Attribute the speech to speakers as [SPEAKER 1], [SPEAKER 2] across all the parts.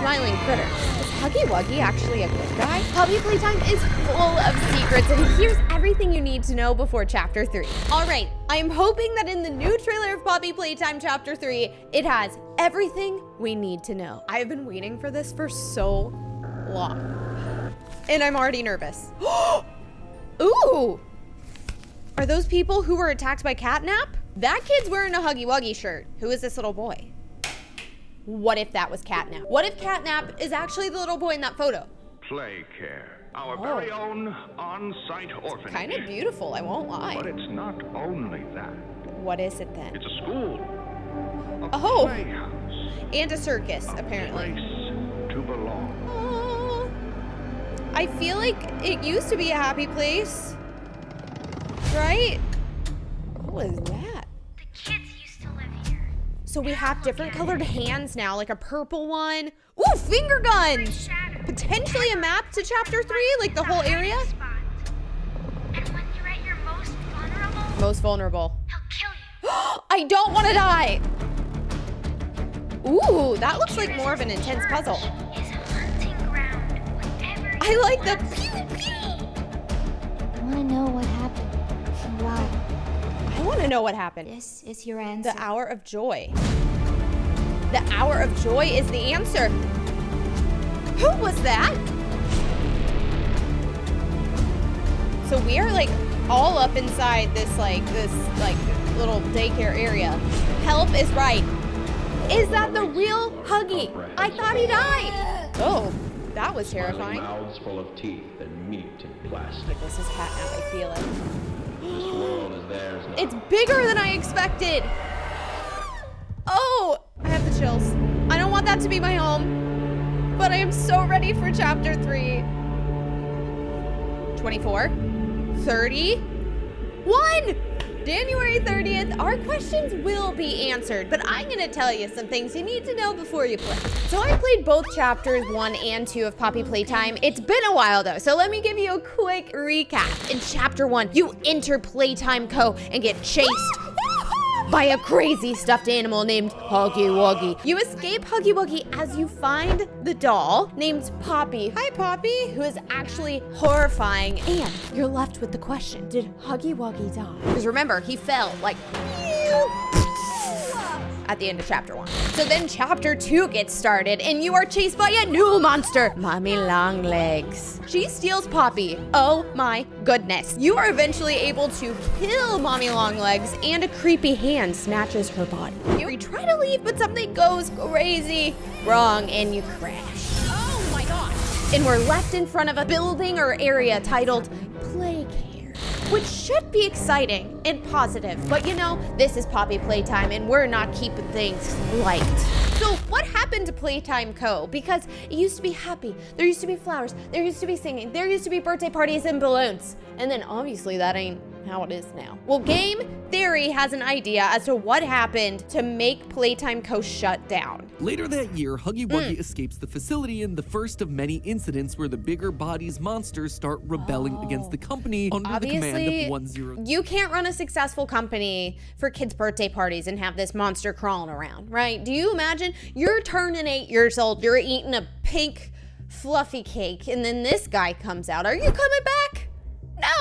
[SPEAKER 1] smiling critter. Is Huggy Wuggy actually a good guy? Poppy Playtime is full of secrets, and here's everything you need to know before Chapter 3. All right, I'm hoping that in the new trailer of Poppy Playtime Chapter 3, it has everything we need to know. I have been waiting for this for so long, and I'm already nervous. Ooh! Are those people who were attacked by Catnap? That kid's wearing a Huggy Wuggy shirt. Who is this little boy? What if that was Catnap? What if Catnap is actually the little boy in that photo?
[SPEAKER 2] Play Care, our very own on-site orphanage.
[SPEAKER 1] Kind of beautiful, I won't lie.
[SPEAKER 2] But it's not only that.
[SPEAKER 1] What is it then?
[SPEAKER 2] It's a school, a
[SPEAKER 1] Oh.
[SPEAKER 2] playhouse,
[SPEAKER 1] And a circus,
[SPEAKER 2] a
[SPEAKER 1] apparently.
[SPEAKER 2] place to belong.
[SPEAKER 1] Oh, I feel like it used to be a happy place, right? What was that?
[SPEAKER 3] The kids used to live here.
[SPEAKER 1] So we have different colored hands now, like a purple one. Ooh, finger guns! Potentially a map to Chapter 3, like the whole area?
[SPEAKER 3] And when you're at your
[SPEAKER 1] Most vulnerable.
[SPEAKER 3] he'll kill you.
[SPEAKER 1] I don't want to die! Ooh, that looks like more of an intense puzzle.
[SPEAKER 3] His hunting ground. Whatever
[SPEAKER 1] I
[SPEAKER 3] you
[SPEAKER 1] like the
[SPEAKER 3] want.
[SPEAKER 1] pew pew!
[SPEAKER 4] I want to know what happened and why.
[SPEAKER 1] I want to know what happened.
[SPEAKER 4] This is your answer.
[SPEAKER 1] The hour of joy. The hour of joy is the answer. Who was that? So we are like all up inside this little daycare area. Help is right. Is that the real Huggy? I thought he died. Oh, that was terrifying.
[SPEAKER 5] Mouths full of teeth and meat and plastic.
[SPEAKER 1] This is Catnap, I feel it.
[SPEAKER 5] This world is theirs now.
[SPEAKER 1] It's bigger than I expected. Oh, I have the chills. I don't want that to be my home, but I am so ready for Chapter 3. 24, 30, 1. January 30th, our questions will be answered, but I'm gonna tell you some things you need to know before you play. So I played both chapters 1 and 2 of Poppy Playtime. It's been a while though, so let me give you a quick recap. In Chapter 1, you enter Playtime Co. and get chased by a crazy stuffed animal named Huggy Wuggy. You escape Huggy Wuggy as you find the doll named Poppy. Hi, Poppy, who is actually horrifying. And you're left with the question, did Huggy Wuggy die? Because remember, he fell like at the end of Chapter 1. So then Chapter 2 gets started and you are chased by a new monster, Mommy Longlegs. She steals Poppy. Oh my goodness. You are eventually able to kill Mommy Longlegs and a creepy hand snatches her body. You try to leave, but something goes crazy wrong and you crash. Oh my gosh. And we're left in front of a building or area titled Play Care, which should be exciting and positive. But you know, this is Poppy Playtime and we're not keeping things light. So what happened to Playtime Co? Because it used to be happy. There used to be flowers. There used to be singing. There used to be birthday parties and balloons. And then obviously that ain't how it is now. Well, Game Theory has an idea as to what happened to make Playtime Co shut down.
[SPEAKER 6] Later that year, Huggy Wuggy escapes the facility in the first of many incidents where the bigger bodies monsters start rebelling against the company under the command of 10.
[SPEAKER 1] You can't run a successful company for kids' birthday parties and have this monster crawling around, right? Do you imagine you're turning 8 years old, you're eating a pink fluffy cake, and then this guy comes out. Are you coming back?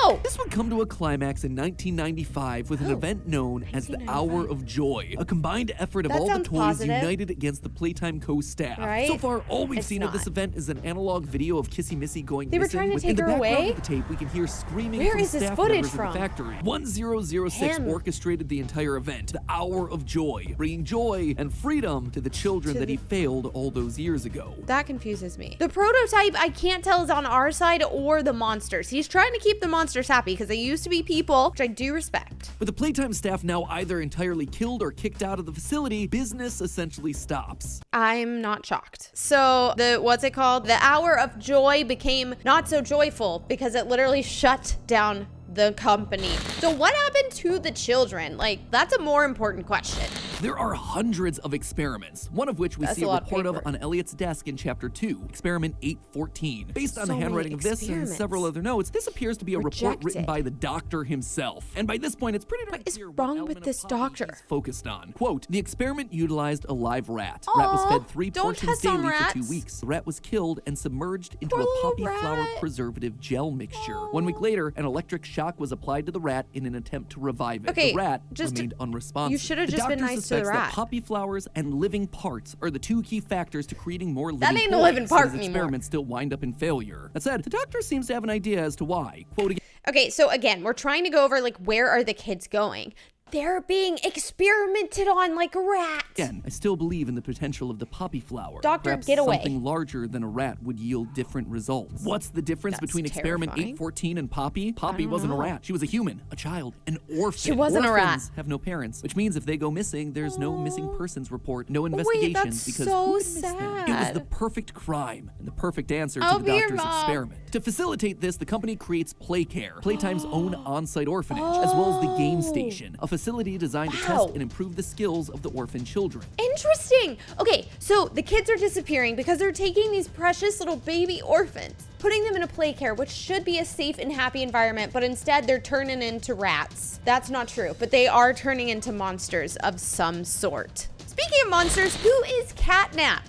[SPEAKER 1] No!
[SPEAKER 6] This would come to a climax in 1995 with an event known as the Hour of Joy, a combined effort of
[SPEAKER 1] That
[SPEAKER 6] all the
[SPEAKER 1] sounds
[SPEAKER 6] toys
[SPEAKER 1] positive.
[SPEAKER 6] united against the Playtime Co. staff.
[SPEAKER 1] Right?
[SPEAKER 6] So far, all we've
[SPEAKER 1] It's
[SPEAKER 6] seen of this
[SPEAKER 1] not.
[SPEAKER 6] event is an analog video of Kissy Missy going
[SPEAKER 1] They were
[SPEAKER 6] missing.
[SPEAKER 1] trying to
[SPEAKER 6] with-
[SPEAKER 1] take
[SPEAKER 6] in the
[SPEAKER 1] her
[SPEAKER 6] background
[SPEAKER 1] away?
[SPEAKER 6] of the tape, we can hear screaming
[SPEAKER 1] Where
[SPEAKER 6] from
[SPEAKER 1] is this
[SPEAKER 6] staff
[SPEAKER 1] footage
[SPEAKER 6] members
[SPEAKER 1] from?
[SPEAKER 6] in the factory. 1006
[SPEAKER 1] Him.
[SPEAKER 6] orchestrated the entire event, the Hour of Joy, bringing joy and freedom to the children that he failed all those years ago.
[SPEAKER 1] That confuses me. The prototype, I can't tell is on our side or the monsters. He's trying to keep the monsters happy because they used to be people, which I do respect.
[SPEAKER 6] With the Playtime staff now either entirely killed or kicked out of the facility, business essentially stops.
[SPEAKER 1] I'm not shocked. So what's it called? The Hour of Joy became not so joyful because it literally shut down the company. So what happened to the children? Like, that's a more important question.
[SPEAKER 6] There are hundreds of experiments, one of which we see a report of on Elliot's desk in Chapter 2, Experiment 814. Based on the handwriting of this and several other notes, this appears to be a report written by the doctor himself. And by this point, it's pretty darn clear what element of Poppy he's focused on. Quote, the experiment utilized a live rat. Rat was fed 3 portions daily for 2 weeks. The rat was killed and submerged into a poppy flower preservative gel mixture. 1 week later, an electric shock was applied to the rat in an attempt to revive it. The rat remained unresponsive.
[SPEAKER 1] You should have just been nice to the rat.
[SPEAKER 6] That poppy flowers and living parts are the 2 key factors to creating more living
[SPEAKER 1] That ain't a living part anymore.
[SPEAKER 6] Experiments still wind up in failure. That said, the doctor seems to have an idea as to why. Quote again.
[SPEAKER 1] Okay, so again, we're trying to go over like where are the kids going? They're being experimented on like a rat.
[SPEAKER 6] Again, I still believe in the potential of the poppy flower.
[SPEAKER 1] Doctor,
[SPEAKER 6] Perhaps
[SPEAKER 1] get away.
[SPEAKER 6] Something larger than a rat would yield different results. What's the difference between Experiment 814 and Poppy? Poppy wasn't a rat. She was a human, a child, an orphan.
[SPEAKER 1] She wasn't a rat.
[SPEAKER 6] Orphans have no parents, which means if they go missing, there's no missing persons report, no investigation.
[SPEAKER 1] Wait, that's
[SPEAKER 6] because
[SPEAKER 1] so
[SPEAKER 6] who would miss them?
[SPEAKER 1] sad.
[SPEAKER 6] It was the perfect crime and the perfect answer to the doctor's experiment. To facilitate this, the company creates Playcare, Playtime's own on-site orphanage, as well as the game station, a facility designed to test and improve the skills of the orphan children.
[SPEAKER 1] Interesting. Okay, so the kids are disappearing because they're taking these precious little baby orphans, putting them in a Playcare, which should be a safe and happy environment, but instead they're turning into rats. That's not true, but they are turning into monsters of some sort. Speaking of monsters, who is Catnap?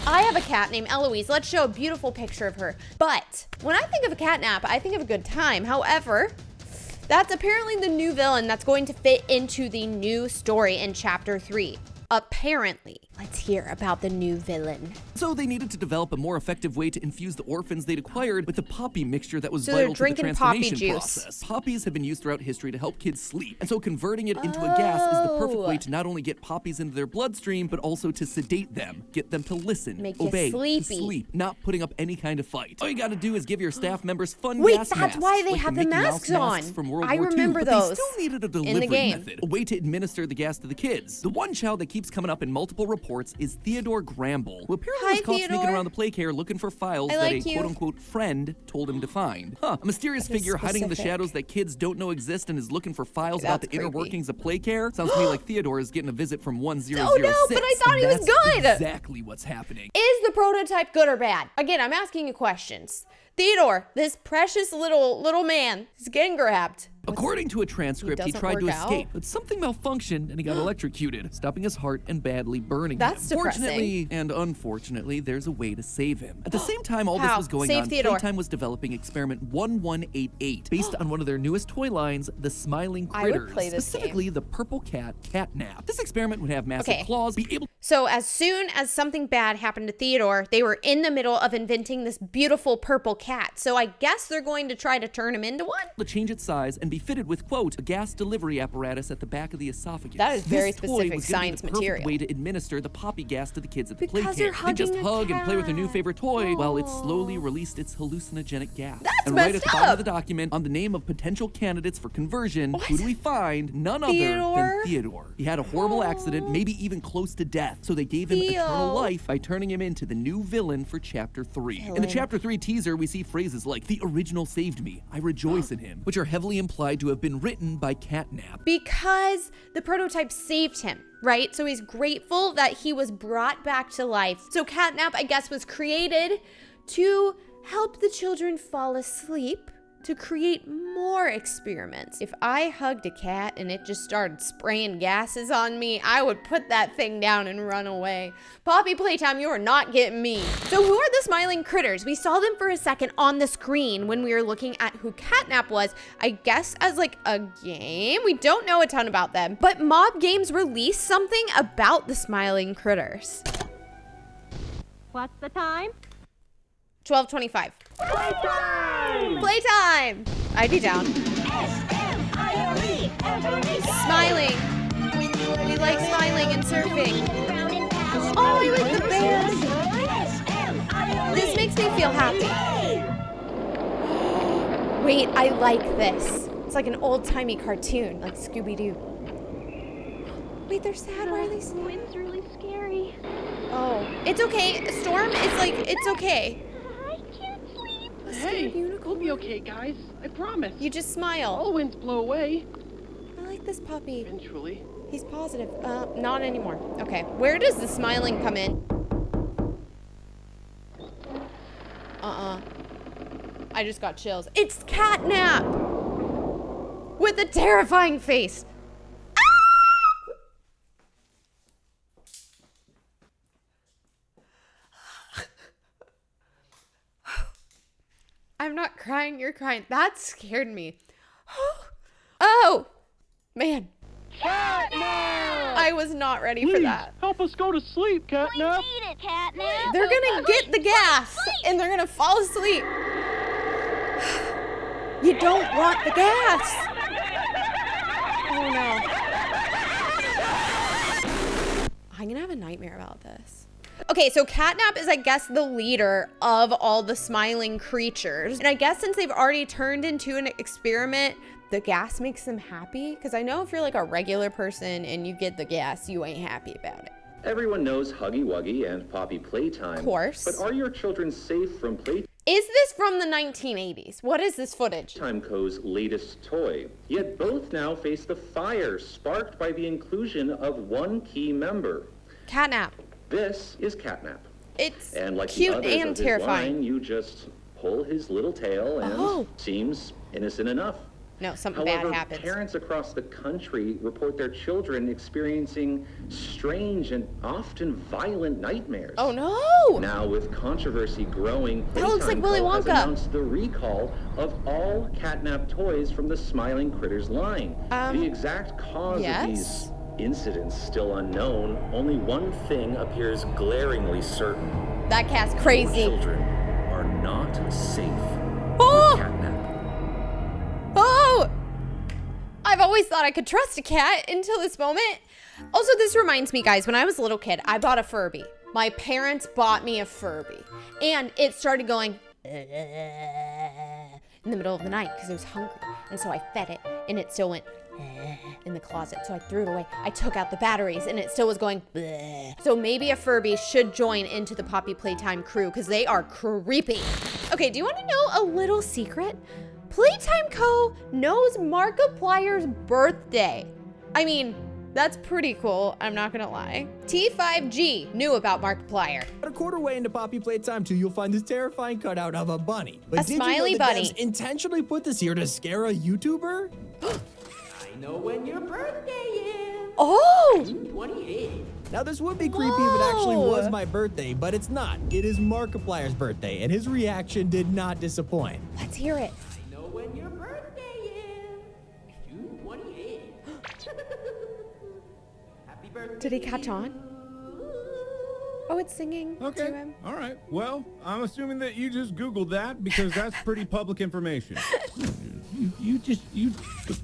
[SPEAKER 1] I have a cat named Eloise. Let's show a beautiful picture of her. But when I think of a catnap, I think of a good time. However, that's apparently the new villain that's going to fit into the new story in Chapter 3. Apparently. Let's hear about the new villain.
[SPEAKER 6] So they needed to develop a more effective way to infuse the orphans they'd acquired with the poppy mixture that was
[SPEAKER 1] So they're
[SPEAKER 6] vital to the
[SPEAKER 1] drinking poppy
[SPEAKER 6] transformation
[SPEAKER 1] juice.
[SPEAKER 6] process. Poppies have been used throughout history to help kids sleep, and so converting it into a gas is the perfect way to not only get poppies into their bloodstream, but also to sedate them, get them to listen,
[SPEAKER 1] Make you
[SPEAKER 6] obey, to
[SPEAKER 1] sleepy.
[SPEAKER 6] sleep, not putting up any kind of fight. All you gotta do is give your staff members fun
[SPEAKER 1] Wait,
[SPEAKER 6] gas
[SPEAKER 1] that's
[SPEAKER 6] masks,
[SPEAKER 1] why they
[SPEAKER 6] like
[SPEAKER 1] have
[SPEAKER 6] the
[SPEAKER 1] the
[SPEAKER 6] Mickey
[SPEAKER 1] masks
[SPEAKER 6] Mouse masks
[SPEAKER 1] on.
[SPEAKER 6] from World
[SPEAKER 1] I
[SPEAKER 6] War
[SPEAKER 1] remember
[SPEAKER 6] II,
[SPEAKER 1] those
[SPEAKER 6] but they still needed a
[SPEAKER 1] in the
[SPEAKER 6] delivery
[SPEAKER 1] game.
[SPEAKER 6] method, a way to administer the gas to the kids. The one child that keeps coming up in multiple reports is Theodore Gramble, who apparently was caught sneaking around the Playcare looking for files that a quote-unquote friend told him to find. A mysterious figure hiding in the shadows that kids don't know exist and is looking for files about the inner workings of Playcare. Sounds to me like Theodore is getting a visit from 1006.
[SPEAKER 1] Oh no, but I thought he was good!
[SPEAKER 6] Exactly what's happening.
[SPEAKER 1] Is the prototype good or bad? Again, I'm asking you questions. Theodore, this precious little man, is getting grabbed.
[SPEAKER 6] According to a transcript, he tried to escape, but something malfunctioned and he got electrocuted, stopping his heart and badly burning him. Fortunately and unfortunately, there's a way to save him. At the same time all this was going on, Playtime was developing Experiment 1188, based on one of their newest toy lines, the Smiling Critters, specifically the purple cat, Catnap. This experiment would have massive claws, be able.
[SPEAKER 1] So as soon as something bad happened to Theodore, they were in the middle of inventing this beautiful purple cat. So I guess they're going to try to turn him into one?
[SPEAKER 6] To change its size and be fitted with, quote, a gas delivery apparatus at the back of the esophagus.
[SPEAKER 1] That is very
[SPEAKER 6] this toy
[SPEAKER 1] specific
[SPEAKER 6] was
[SPEAKER 1] science
[SPEAKER 6] be the perfect
[SPEAKER 1] material.
[SPEAKER 6] way to administer the poppy gas to the kids at the Playcare.
[SPEAKER 1] They
[SPEAKER 6] just hug and play with their new favorite toy while it slowly released its hallucinogenic gas.
[SPEAKER 1] That's
[SPEAKER 6] and right at the bottom of the document, on the name of potential candidates for conversion, who do we find? None other than Theodore. He had a horrible accident, maybe even close to death, so they gave him eternal life by turning him into the new villain for Chapter 3. In the Chapter 3 teaser, we see phrases like, "The original saved me, I rejoice in him," which are heavily implied to have been written by Catnap.
[SPEAKER 1] Because the prototype saved him, right? So he's grateful that he was brought back to life. So Catnap, I guess, was created to help the children fall asleep, to create more experiments. If I hugged a cat and it just started spraying gases on me, I would put that thing down and run away. Poppy Playtime, you are not getting me. So who are the Smiling Critters? We saw them for a second on the screen when we were looking at who Catnap was, I guess as like a game. We don't know a ton about them, but Mob Games released something about the Smiling Critters.
[SPEAKER 7] What's the time?
[SPEAKER 1] 12:25.
[SPEAKER 7] Playtime!
[SPEAKER 1] Playtime! I'd be down. Smiling. We like smiling and surfing. Oh, I like the bears. This makes me feel happy. Wait, I like this. It's like an old-timey cartoon, like Scooby-Doo. Wait, they're sad. Why are they sad?
[SPEAKER 7] Wind's really scary.
[SPEAKER 1] Oh, it's okay. Storm is like, it's okay.
[SPEAKER 7] I can't sleep.
[SPEAKER 8] Hey, we'll be okay, guys. I promise.
[SPEAKER 1] You just smile.
[SPEAKER 8] All winds blow away.
[SPEAKER 1] I like this puppy.
[SPEAKER 8] Eventually.
[SPEAKER 1] He's positive. Not anymore. Okay, where does the smiling come in? I just got chills. It's Catnap! With a terrifying face. I'm not crying, you're crying. That scared me. Oh, man.
[SPEAKER 8] Catnap!
[SPEAKER 1] I was not ready for that.
[SPEAKER 8] Help us go to sleep,
[SPEAKER 7] We
[SPEAKER 8] Catnap.
[SPEAKER 7] need it, Catnap.
[SPEAKER 1] They're gonna get the gas and they're gonna fall asleep. You don't want the gas. Oh no. I'm gonna have a nightmare about this. Okay, so Catnap is, I guess, the leader of all the smiling creatures. And I guess since they've already turned into an experiment, the gas makes them happy. Because I know if you're like a regular person and you get the gas, you ain't happy about it.
[SPEAKER 5] Everyone knows Huggy Wuggy and Poppy Playtime.
[SPEAKER 1] Of course.
[SPEAKER 5] But are your children safe from Playtime
[SPEAKER 1] Is this from the 1980s? What is this footage?
[SPEAKER 5] Co.'s latest toy? Yet both now face the fire sparked by the inclusion of one key member.
[SPEAKER 1] Catnap.
[SPEAKER 5] This is Catnap.
[SPEAKER 1] It's
[SPEAKER 5] And like
[SPEAKER 1] cute
[SPEAKER 5] the others
[SPEAKER 1] and
[SPEAKER 5] of his
[SPEAKER 1] terrifying.
[SPEAKER 5] line, you just pull his little tail and seems innocent enough.
[SPEAKER 1] No, something
[SPEAKER 5] However,
[SPEAKER 1] bad happens.
[SPEAKER 5] parents across the country report their children experiencing strange and often violent nightmares.
[SPEAKER 1] Oh no!
[SPEAKER 5] Now, with controversy growing,
[SPEAKER 1] That looks like
[SPEAKER 5] Playtime
[SPEAKER 1] Willy
[SPEAKER 5] Co. has
[SPEAKER 1] Wonka.
[SPEAKER 5] announced the recall of all Catnap toys from the Smiling Critters line. The exact cause
[SPEAKER 1] yes?
[SPEAKER 5] of these incidents still unknown. Only one thing appears glaringly certain.
[SPEAKER 1] That cat's
[SPEAKER 5] Your
[SPEAKER 1] crazy.
[SPEAKER 5] children are not safe
[SPEAKER 1] Oh!
[SPEAKER 5] with Catnap.
[SPEAKER 1] Oh! I've always thought I could trust a cat until this moment. Also, this reminds me, guys, when I was a little kid, I bought a Furby. My parents bought me a Furby. And it started going in the middle of the night because it was hungry. And so I fed it, and it still went in the closet. So I threw it away. I took out the batteries, and it still was going. So maybe a Furby should join into the Poppy Playtime crew because they are creepy. Okay, do you want to know a little secret? Playtime Co. knows Markiplier's birthday. I mean, that's pretty cool, I'm not gonna lie. T5G knew about Markiplier.
[SPEAKER 9] About a quarter way into Poppy Playtime 2, you'll find this terrifying cutout of a bunny. But
[SPEAKER 1] A
[SPEAKER 9] did
[SPEAKER 1] smiley
[SPEAKER 9] you know the
[SPEAKER 1] bunny.
[SPEAKER 9] devs intentionally put this here to scare a YouTuber? I know when your birthday is.
[SPEAKER 1] Oh!
[SPEAKER 9] 28. Now this would be creepy if it actually was my birthday, but it's not. It is Markiplier's birthday, and his reaction did not disappoint.
[SPEAKER 1] Let's hear it.
[SPEAKER 9] I know when your birthday is. June 28. Happy birthday.
[SPEAKER 1] Did he catch on? Oh, it's singing to
[SPEAKER 10] Okay.
[SPEAKER 1] him.
[SPEAKER 10] All right. Well, I'm assuming that you just Googled that because that's pretty public information. You just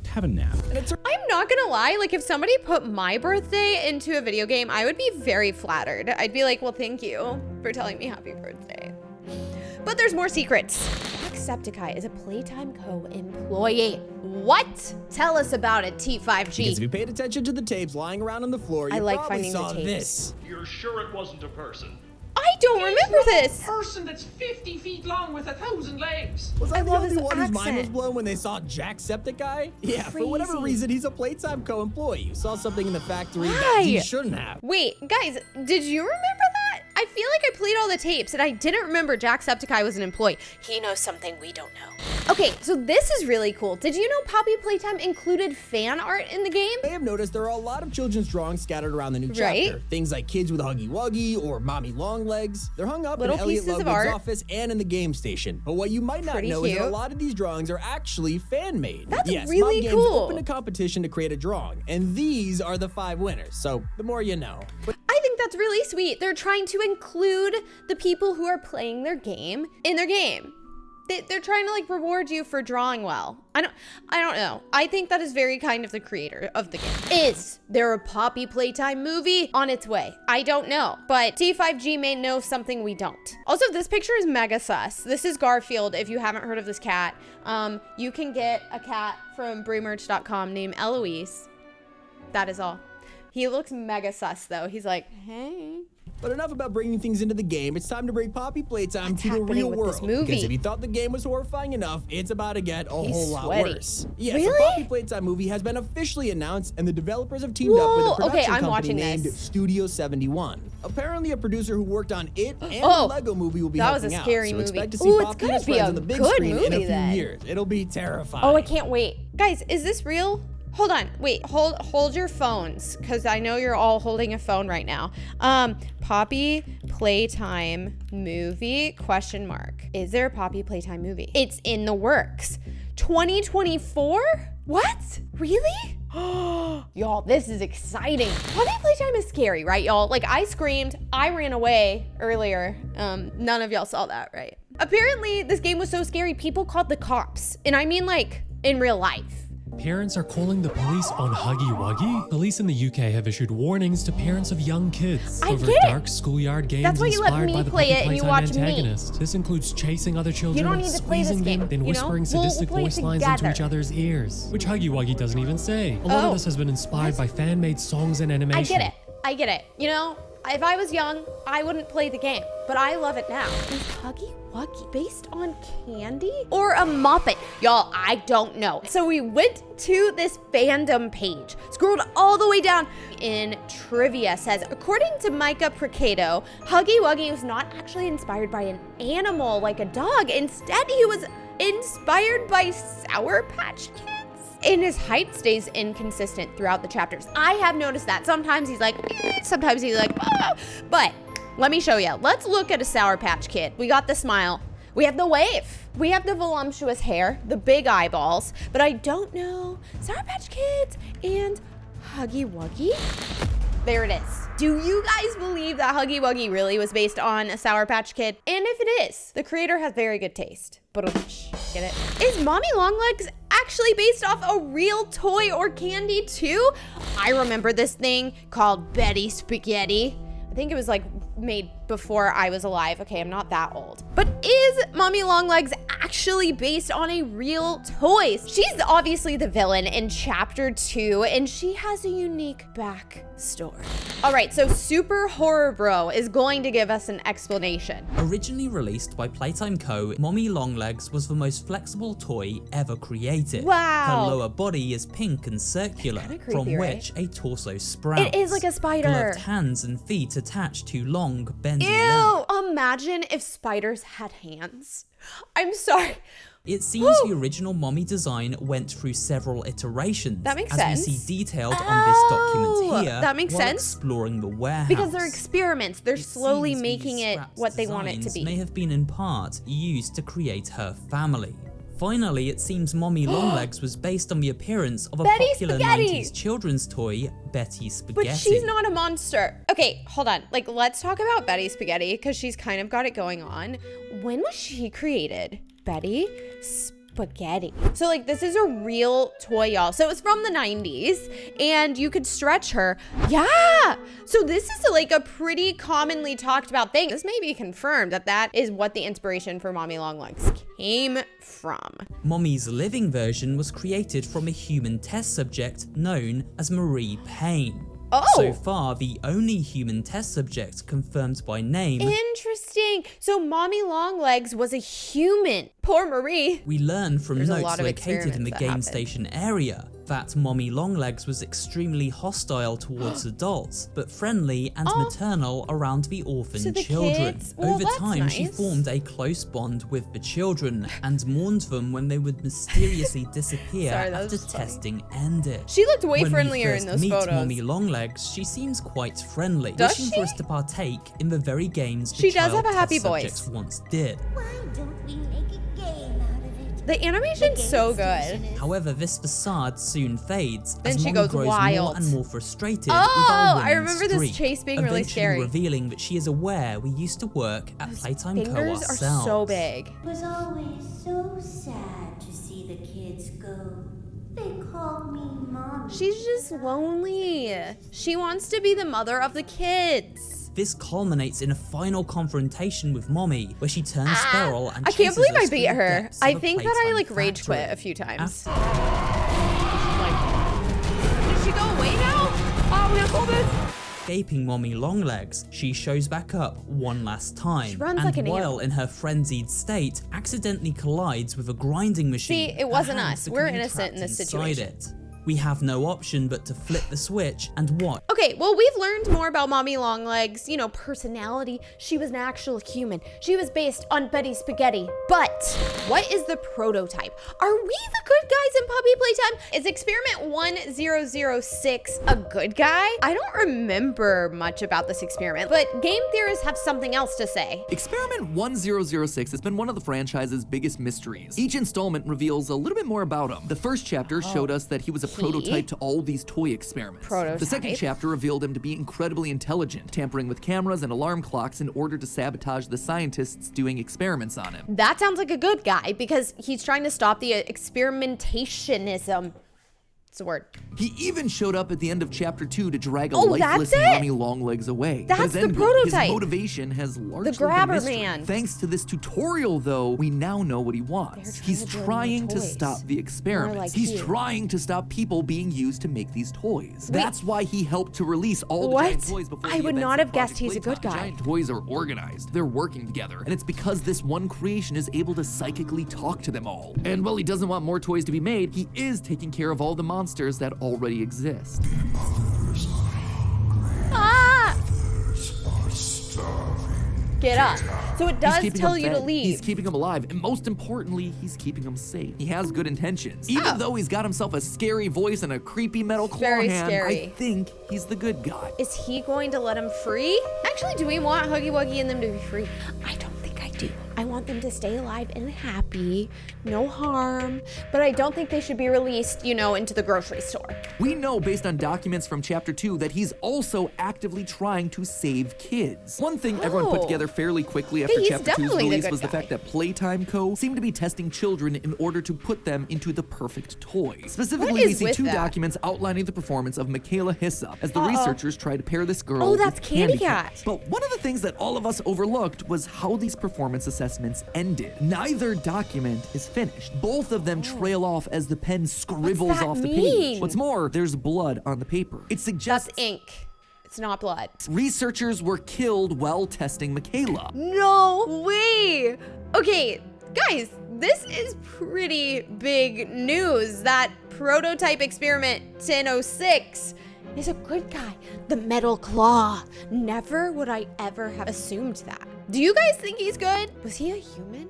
[SPEAKER 10] have a nap.
[SPEAKER 1] I'm not gonna lie, like if somebody put my birthday into a video game, I would be very flattered. I'd be like, well, thank you for telling me happy birthday. But there's more secrets. Jacksepticeye is a Playtime Co. employee. What? Tell us about it, T5G.
[SPEAKER 9] Because if you paid attention to the tapes lying around on the floor, you
[SPEAKER 1] I like
[SPEAKER 9] probably
[SPEAKER 1] finding the
[SPEAKER 9] saw
[SPEAKER 1] tapes.
[SPEAKER 9] this.
[SPEAKER 2] You're sure it wasn't a person?
[SPEAKER 1] I don't remember this.
[SPEAKER 11] Person that's 50 feet long with 1,000 legs.
[SPEAKER 9] Was I the
[SPEAKER 1] love
[SPEAKER 9] only
[SPEAKER 1] his
[SPEAKER 9] one whose mind was
[SPEAKER 1] accent.
[SPEAKER 9] blown when they saw Jacksepticeye? Yeah, for whatever
[SPEAKER 1] Crazy.
[SPEAKER 9] reason, he's a Playtime Co. employee who saw something in the factory that
[SPEAKER 1] Why?
[SPEAKER 9] he shouldn't have.
[SPEAKER 1] Wait, guys, did you remember that? I feel like I played all the tapes and I didn't remember Jacksepticeye was an employee. He knows something we don't know. Okay, so this is really cool. Did you know Poppy Playtime included fan art in the game?
[SPEAKER 9] They have noticed there are a lot of children's drawings scattered around the new chapter.
[SPEAKER 1] Right.
[SPEAKER 9] Things like kids with Huggy Wuggy or Mommy Longlegs. They're hung up
[SPEAKER 1] Little
[SPEAKER 9] in Elliot
[SPEAKER 1] pieces of
[SPEAKER 9] Ludwig's
[SPEAKER 1] art.
[SPEAKER 9] office and in the game station. But what you might not
[SPEAKER 1] Pretty
[SPEAKER 9] know is that a
[SPEAKER 1] cute.
[SPEAKER 9] lot of these drawings are actually fan-made.
[SPEAKER 1] That's
[SPEAKER 9] yes,
[SPEAKER 1] really
[SPEAKER 9] Mob Games
[SPEAKER 1] cool.
[SPEAKER 9] opened a competition to create a drawing, and these are the 5 winners. So the more you know.
[SPEAKER 1] I think that's really sweet. They're trying to include the people who are playing their game in their game. They're trying to like reward you for drawing well. I don't know. I think that is very kind of the creator of the game. Is there a Poppy Playtime movie on its way? I don't know, but T5G may know something we don't. Also, this picture is mega sus. This is Garfield. If you haven't heard of this cat, you can get a cat from bremerch.com named Eloise. That is all. He looks mega sus though. He's like, hey.
[SPEAKER 9] But enough about bringing things into the game. It's time to bring Poppy Playtime to the
[SPEAKER 1] happening
[SPEAKER 9] real
[SPEAKER 1] with
[SPEAKER 9] world.
[SPEAKER 1] this movie?
[SPEAKER 9] Because if you thought the game was horrifying enough, it's about to get a whole lot
[SPEAKER 1] sweaty.
[SPEAKER 9] worse. Yes,
[SPEAKER 1] Really?
[SPEAKER 9] the Poppy Playtime movie has been officially announced, and the developers have teamed up with a production
[SPEAKER 1] okay, I'm
[SPEAKER 9] company
[SPEAKER 1] watching
[SPEAKER 9] named
[SPEAKER 1] this.
[SPEAKER 9] Studio 71. Apparently, a producer who worked on it and the
[SPEAKER 1] Oh,
[SPEAKER 9] Lego movie will be
[SPEAKER 1] that was
[SPEAKER 9] helping
[SPEAKER 1] a
[SPEAKER 9] out.
[SPEAKER 1] scary
[SPEAKER 9] So
[SPEAKER 1] movie.
[SPEAKER 9] expect to see
[SPEAKER 1] Ooh, it's
[SPEAKER 9] Poppy
[SPEAKER 1] gonna
[SPEAKER 9] and his
[SPEAKER 1] be
[SPEAKER 9] friends
[SPEAKER 1] a
[SPEAKER 9] on the big
[SPEAKER 1] good
[SPEAKER 9] screen in a
[SPEAKER 1] movie
[SPEAKER 9] few
[SPEAKER 1] then.
[SPEAKER 9] years. It'll be terrifying.
[SPEAKER 1] Oh, I can't wait. Guys, is this real? Hold on. Wait, hold your phones, because I know you're all holding a phone right now. Poppy Playtime movie, ? Is there a Poppy Playtime movie? It's in the works. 2024? What? Really? Y'all, this is exciting. Poppy Playtime is scary, right, y'all? Like, I screamed, I ran away earlier. None of y'all saw that, right? Apparently, this game was so scary, people called the cops. And I mean, like, in real life.
[SPEAKER 12] Parents are calling the police on Huggy Wuggy. Police in the UK have issued warnings to parents of young kids over
[SPEAKER 1] get it.
[SPEAKER 12] dark schoolyard games
[SPEAKER 1] That's why you let
[SPEAKER 12] inspired
[SPEAKER 1] me
[SPEAKER 12] by the
[SPEAKER 1] play
[SPEAKER 12] Poppy
[SPEAKER 1] it and you
[SPEAKER 12] Playtime
[SPEAKER 1] watch me.
[SPEAKER 12] antagonist. This includes chasing other children,
[SPEAKER 1] don't need to play this
[SPEAKER 12] squeezing
[SPEAKER 1] game,
[SPEAKER 12] them, then
[SPEAKER 1] you know?
[SPEAKER 12] whispering
[SPEAKER 1] We'll
[SPEAKER 12] sadistic
[SPEAKER 1] play it
[SPEAKER 12] voice lines into
[SPEAKER 1] together.
[SPEAKER 12] each other's ears, which Huggy Wuggy doesn't even say. A lot of this has been inspired by fan-made songs and animation.
[SPEAKER 1] I get it. You know, if I was young, I wouldn't play the game, but I love it now. Is Huggy Wuggy based on candy or a Muppet? Y'all, I don't know. So we went to this fandom page, scrolled all the way down, in trivia says, according to Micah Procado, Huggy Wuggy was not actually inspired by an animal like a dog. Instead, he was inspired by Sour Patch Kids. And his height stays inconsistent throughout the chapters. I have noticed that. Sometimes he's like, sometimes he's like, ah. But let me show you. Let's look at a Sour Patch Kid. We got the smile. We have the wave. We have the voluptuous hair, the big eyeballs, but I don't know Sour Patch Kids and Huggy Wuggy. There it is. Do you guys believe that Huggy Wuggy really was based on a Sour Patch Kid? And if it is, the creator has very good taste. But get it? Is Mommy Longlegs actually based off a real toy or candy too? I remember this thing called Betty Spaghetti. I think it was like made before I was alive. Okay, I'm not that old. But is Mommy Longlegs actually based on a real toy? She's obviously the villain in chapter 2, and she has a unique backstory. All right, so Super Horror Bro is going to give us an explanation.
[SPEAKER 13] Originally released by Playtime Co., Mommy Longlegs was the most flexible toy ever created.
[SPEAKER 1] Wow.
[SPEAKER 13] Her lower body is pink and circular,
[SPEAKER 1] creepy,
[SPEAKER 13] from
[SPEAKER 1] right?
[SPEAKER 13] which a torso sprouts.
[SPEAKER 1] It is like a spider.
[SPEAKER 13] Gloved hands and feet attached to long, bendy limbs.
[SPEAKER 1] Ew! Imagine if spiders had hands. I'm sorry.
[SPEAKER 13] It seems the original Mommy design went through several iterations.
[SPEAKER 1] That makes
[SPEAKER 13] as
[SPEAKER 1] sense.
[SPEAKER 13] we see detailed on this document here.
[SPEAKER 1] That makes
[SPEAKER 13] while
[SPEAKER 1] sense.
[SPEAKER 13] Exploring the warehouse.
[SPEAKER 1] Because they're experiments. They're slowly
[SPEAKER 13] seems
[SPEAKER 1] making
[SPEAKER 13] these
[SPEAKER 1] it
[SPEAKER 13] scraps
[SPEAKER 1] what they want it to
[SPEAKER 13] designs
[SPEAKER 1] be.
[SPEAKER 13] May have been in part used to create her family. Finally, it seems Mommy Longlegs was based on the appearance of a
[SPEAKER 1] Betty
[SPEAKER 13] popular
[SPEAKER 1] Spaghetti!
[SPEAKER 13] 90s children's toy, Betty Spaghetti.
[SPEAKER 1] But she's not a monster. Okay, hold on. Like, let's talk about Betty Spaghetti, because she's kind of got it going on. When was she created? Betty Spaghetti. So, like, this is a real toy, y'all. So, it's from the 90s, and you could stretch her. Yeah! So, this is, like, a pretty commonly talked about thing. This may be confirmed that that is what the inspiration for Mommy Longlegs came from.
[SPEAKER 13] Mommy's living version was created from a human test subject known as Marie Payne.
[SPEAKER 1] Oh.
[SPEAKER 13] So far, the only human test subject confirmed by name.
[SPEAKER 1] Interesting. So Mommy Longlegs was a human. Poor Marie.
[SPEAKER 13] We learn from
[SPEAKER 1] There's a
[SPEAKER 13] notes
[SPEAKER 1] lot of
[SPEAKER 13] located in the
[SPEAKER 1] experiments that
[SPEAKER 13] game
[SPEAKER 1] happen.
[SPEAKER 13] station area that Mommy Longlegs was extremely hostile towards adults, but friendly and maternal around the orphan
[SPEAKER 1] To the
[SPEAKER 13] children.
[SPEAKER 1] kids? Well,
[SPEAKER 13] Over
[SPEAKER 1] that's
[SPEAKER 13] time, she
[SPEAKER 1] nice.
[SPEAKER 13] formed a close bond with the children and mourned them when they would mysteriously disappear
[SPEAKER 1] Sorry, that
[SPEAKER 13] after
[SPEAKER 1] was funny.
[SPEAKER 13] testing ended.
[SPEAKER 1] She looked way
[SPEAKER 13] When
[SPEAKER 1] friendlier
[SPEAKER 13] we
[SPEAKER 1] in
[SPEAKER 13] first
[SPEAKER 1] those
[SPEAKER 13] meet
[SPEAKER 1] photos.
[SPEAKER 13] Mommy Longlegs, she seems quite friendly,
[SPEAKER 1] Does
[SPEAKER 13] wishing
[SPEAKER 1] she?
[SPEAKER 13] for us to partake in the very games
[SPEAKER 1] She
[SPEAKER 13] the
[SPEAKER 1] does
[SPEAKER 13] child
[SPEAKER 1] have a happy
[SPEAKER 13] test subjects
[SPEAKER 1] voice.
[SPEAKER 13] once did.
[SPEAKER 7] Why don't we make a game out of it?
[SPEAKER 1] The animation's so good.
[SPEAKER 13] However, this facade soon fades
[SPEAKER 1] Then
[SPEAKER 13] as
[SPEAKER 1] she
[SPEAKER 13] Mommy
[SPEAKER 1] goes
[SPEAKER 13] grows
[SPEAKER 1] wild.
[SPEAKER 13] more and more frustrated with
[SPEAKER 1] Oh,
[SPEAKER 13] our
[SPEAKER 1] I
[SPEAKER 13] winning
[SPEAKER 1] remember this
[SPEAKER 13] streak,
[SPEAKER 1] chase being really
[SPEAKER 13] eventually
[SPEAKER 1] scary.
[SPEAKER 13] revealing that she is aware we used to work at Playtime Co.
[SPEAKER 1] Fingers
[SPEAKER 13] ourselves.
[SPEAKER 1] are so big.
[SPEAKER 14] It was always so sad to see the kids go. They called me Mommy.
[SPEAKER 1] She's just lonely. She wants to be the mother of the kids.
[SPEAKER 13] This culminates in a final confrontation with Mommy, where she turns feral and
[SPEAKER 1] I can't
[SPEAKER 13] chases
[SPEAKER 1] believe I
[SPEAKER 13] us
[SPEAKER 1] beat
[SPEAKER 13] through the
[SPEAKER 1] her.
[SPEAKER 13] depths
[SPEAKER 1] I
[SPEAKER 13] of a
[SPEAKER 1] think that I
[SPEAKER 13] Playtime
[SPEAKER 1] like rage quit
[SPEAKER 13] factory.
[SPEAKER 1] a few times.
[SPEAKER 13] After-
[SPEAKER 1] Did she go away now? Oh, we gotta pull this.
[SPEAKER 13] escaping Mommy Longlegs, she shows back up one last time,
[SPEAKER 1] runs
[SPEAKER 13] and
[SPEAKER 1] like an
[SPEAKER 13] while in her frenzied state, accidentally collides with a grinding machine.
[SPEAKER 1] See, it wasn't
[SPEAKER 13] her hands
[SPEAKER 1] us. We're
[SPEAKER 13] becoming
[SPEAKER 1] innocent in
[SPEAKER 13] trapped
[SPEAKER 1] this
[SPEAKER 13] inside
[SPEAKER 1] situation.
[SPEAKER 13] it. We have no option but to flip the switch and watch.
[SPEAKER 1] Okay, well, we've learned more about Mommy Longlegs, you know, personality. She was an actual human. She was based on Betty Spaghetti. But what is the prototype? Are we the good guys in Puppy Playtime? Is Experiment 1006 a good guy? I don't remember much about this experiment, but game theorists have something else to say.
[SPEAKER 6] Experiment 1006 has been one of the franchise's biggest mysteries. Each installment reveals a little bit more about him. The first chapter showed us that he was a prototype to all these toy experiments. The second chapter revealed him to be incredibly intelligent, tampering with cameras and alarm clocks in order to sabotage the scientists doing experiments on him.
[SPEAKER 1] That sounds like a good guy because he's trying to stop the experimentationism. It's a word.
[SPEAKER 6] He even showed up at the end of chapter 2 to drag a
[SPEAKER 1] Oh,
[SPEAKER 6] lifeless
[SPEAKER 1] that's it?
[SPEAKER 6] Mommy Longlegs away.
[SPEAKER 1] That's
[SPEAKER 6] His
[SPEAKER 1] the
[SPEAKER 6] end-
[SPEAKER 1] prototype.
[SPEAKER 6] His motivation has largely
[SPEAKER 1] The grabber
[SPEAKER 6] been mystery.
[SPEAKER 1] man.
[SPEAKER 6] Thanks to this tutorial, though, we now know what he wants. He's trying to stop the experiments.
[SPEAKER 1] like
[SPEAKER 6] He's
[SPEAKER 1] you.
[SPEAKER 6] trying to stop people being used to make these toys. That's why he helped to release all the
[SPEAKER 1] What?
[SPEAKER 6] giant toys before
[SPEAKER 1] I
[SPEAKER 6] the
[SPEAKER 1] would
[SPEAKER 6] events
[SPEAKER 1] not
[SPEAKER 6] of
[SPEAKER 1] have guessed
[SPEAKER 6] Project
[SPEAKER 1] he's a good
[SPEAKER 6] Playtime.
[SPEAKER 1] guy.
[SPEAKER 6] Giant toys are organized. They're working together. And it's because this one creation is able to psychically talk to them all. And while he doesn't want more toys to be made, he is taking care of all the monsters that already exist.
[SPEAKER 1] Ah! Get up. So it does
[SPEAKER 6] He's keeping
[SPEAKER 1] tell
[SPEAKER 6] him
[SPEAKER 1] you to
[SPEAKER 6] fed,
[SPEAKER 1] leave.
[SPEAKER 6] He's keeping him alive, and most importantly, he's keeping him safe. He has good intentions. Even though he's got himself a scary voice and a creepy metal claw
[SPEAKER 1] Very
[SPEAKER 6] hand,
[SPEAKER 1] scary.
[SPEAKER 6] I think he's the good guy.
[SPEAKER 1] Is he going to let him free? Actually, do we want Huggy Wuggy and them to be free? I don't think I do. I want them to stay alive and happy, no harm, but I don't think they should be released, you know, into the grocery store.
[SPEAKER 6] We know based on documents from chapter 2 that he's also actively trying to save kids. One thing everyone put together fairly quickly after
[SPEAKER 1] he's
[SPEAKER 6] chapter 2's
[SPEAKER 1] definitely the
[SPEAKER 6] release
[SPEAKER 1] good
[SPEAKER 6] was the
[SPEAKER 1] guy.
[SPEAKER 6] fact that Playtime Co. seemed to be testing children in order to put them into the perfect toy. Specifically,
[SPEAKER 1] What
[SPEAKER 6] we
[SPEAKER 1] is
[SPEAKER 6] see
[SPEAKER 1] with
[SPEAKER 6] 2
[SPEAKER 1] that?
[SPEAKER 6] documents outlining the performance of Michaela Hyssop as the researchers try to pair this girl
[SPEAKER 1] Oh,
[SPEAKER 6] with
[SPEAKER 1] that's Candy Cat.
[SPEAKER 6] But one of the things that all of us overlooked was how these performance assessments ended. Neither document is finished. Both of them trail off as the pen scribbles
[SPEAKER 1] that
[SPEAKER 6] off the
[SPEAKER 1] mean?
[SPEAKER 6] page. What's more, there's blood on the paper. It suggests
[SPEAKER 1] That's ink. It's not blood.
[SPEAKER 6] researchers were killed while testing Michaela.
[SPEAKER 1] No way. Okay, guys, this is pretty big news that prototype experiment 1006 is a good guy. The metal claw. Never would I ever have assumed that. Do you guys think he's good? Was he a human?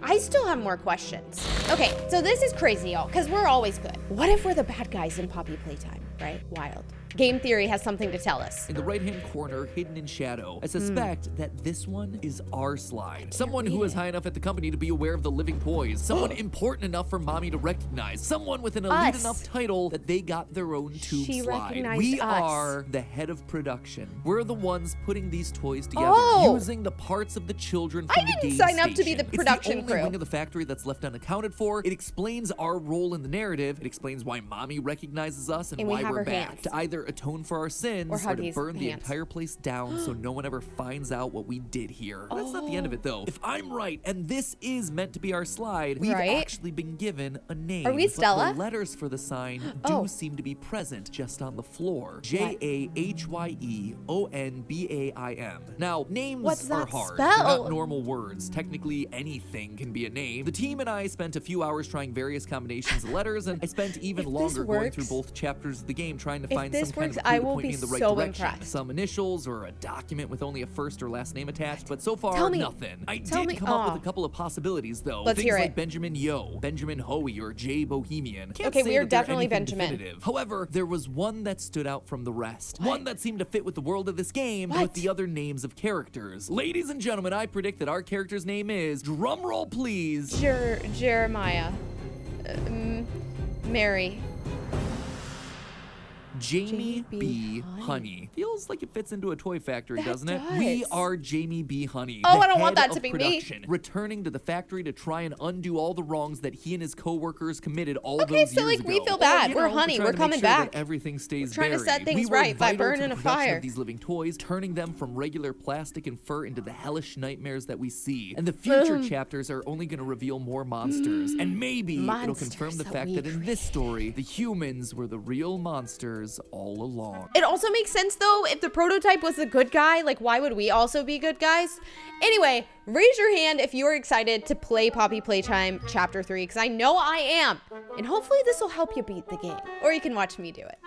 [SPEAKER 1] I still have more questions. Okay, so this is crazy, y'all, because we're always good. What if we're the bad guys in Puppy Playtime, right? Wild. Game theory has something to tell us.
[SPEAKER 6] In the right-hand corner, hidden in shadow, I suspect that this one is our slide. Someone who is high enough at the company to be aware of the living toys. Someone important enough for Mommy to recognize. Someone with an elite enough title that they got their own tube
[SPEAKER 1] She
[SPEAKER 6] slide.
[SPEAKER 1] recognized
[SPEAKER 6] We
[SPEAKER 1] us.
[SPEAKER 6] are the head of production. We're the ones putting these toys together, using the parts of the children from
[SPEAKER 1] I
[SPEAKER 6] the
[SPEAKER 1] didn't
[SPEAKER 6] game
[SPEAKER 1] sign up to be the
[SPEAKER 6] station.
[SPEAKER 1] production
[SPEAKER 6] It's the only
[SPEAKER 1] crew.
[SPEAKER 6] wing of the factory that's left unaccounted for. It explains our role in the narrative. It explains why Mommy recognizes us and
[SPEAKER 1] And we
[SPEAKER 6] why
[SPEAKER 1] have
[SPEAKER 6] we're
[SPEAKER 1] her
[SPEAKER 6] back.
[SPEAKER 1] hands.
[SPEAKER 6] To either atone for our sins or to
[SPEAKER 1] Huggy's
[SPEAKER 6] burn the
[SPEAKER 1] hands.
[SPEAKER 6] entire place down so no one ever finds out what we did here. That's not the end of it though. If I'm right and this is meant to be our slide, we've actually been given a name.
[SPEAKER 1] Are we
[SPEAKER 6] but
[SPEAKER 1] Stella?
[SPEAKER 6] the letters for the sign do seem to be present just on the floor. Jahyeonbaim. Now, names
[SPEAKER 1] What's
[SPEAKER 6] are
[SPEAKER 1] that
[SPEAKER 6] hard.
[SPEAKER 1] spell?
[SPEAKER 6] They're not normal words. Technically, anything can be a name. The team and I spent a few hours trying various combinations of letters, and I spent even longer going through both chapters of the game trying to find some kind of clue to point me in the right direction. Some initials or a document with only a first or last name attached, but so far, nothing. I did come up with a couple of possibilities, though.
[SPEAKER 1] Let's
[SPEAKER 6] Things
[SPEAKER 1] hear
[SPEAKER 6] like
[SPEAKER 1] it.
[SPEAKER 6] Benjamin Yo, Benjamin Hoey, or Jay Bohemian. Can't
[SPEAKER 1] Okay,
[SPEAKER 6] say
[SPEAKER 1] we are
[SPEAKER 6] that they're
[SPEAKER 1] definitely
[SPEAKER 6] anything
[SPEAKER 1] Benjamin.
[SPEAKER 6] definitive. However, there was one that stood out from the rest. One that seemed to fit with the world of this game, but with the other names of characters. Ladies and gentlemen, I predict that our character's name is, drumroll please,
[SPEAKER 1] Jeremiah. Mary.
[SPEAKER 6] Jamie B. Honey. Feels like it fits into a toy factory, doesn't it?
[SPEAKER 1] does.
[SPEAKER 6] We are Jamie B. Honey.
[SPEAKER 1] Oh,
[SPEAKER 6] the
[SPEAKER 1] I don't want
[SPEAKER 6] head
[SPEAKER 1] that to
[SPEAKER 6] of
[SPEAKER 1] be me.
[SPEAKER 6] production, returning to the factory to try and undo all the wrongs that he and his co-workers committed all those
[SPEAKER 1] Okay,
[SPEAKER 6] years
[SPEAKER 1] so like
[SPEAKER 6] ago.
[SPEAKER 1] we feel
[SPEAKER 6] Or,
[SPEAKER 1] bad.
[SPEAKER 6] you
[SPEAKER 1] We're
[SPEAKER 6] know,
[SPEAKER 1] Honey.
[SPEAKER 6] trying
[SPEAKER 1] We're
[SPEAKER 6] to make
[SPEAKER 1] coming
[SPEAKER 6] sure that
[SPEAKER 1] back.
[SPEAKER 6] everything stays
[SPEAKER 1] We're trying to set
[SPEAKER 6] buried.
[SPEAKER 1] things
[SPEAKER 6] We were
[SPEAKER 1] right by
[SPEAKER 6] vital to
[SPEAKER 1] burning
[SPEAKER 6] the
[SPEAKER 1] a
[SPEAKER 6] production
[SPEAKER 1] fire.
[SPEAKER 6] of these living toys, turning them from regular plastic and fur into the hellish nightmares that we see. And the future chapters are only going to reveal more monsters. And maybe it'll confirm the fact that in this story, the humans were the real monsters killers all along.
[SPEAKER 1] It also makes sense though, if the prototype was the good guy, like why would we also be good guys? Anyway, raise your hand if you are excited to play Poppy Playtime Chapter 3, because I know I am. And hopefully this will help you beat the game. Or you can watch me do it.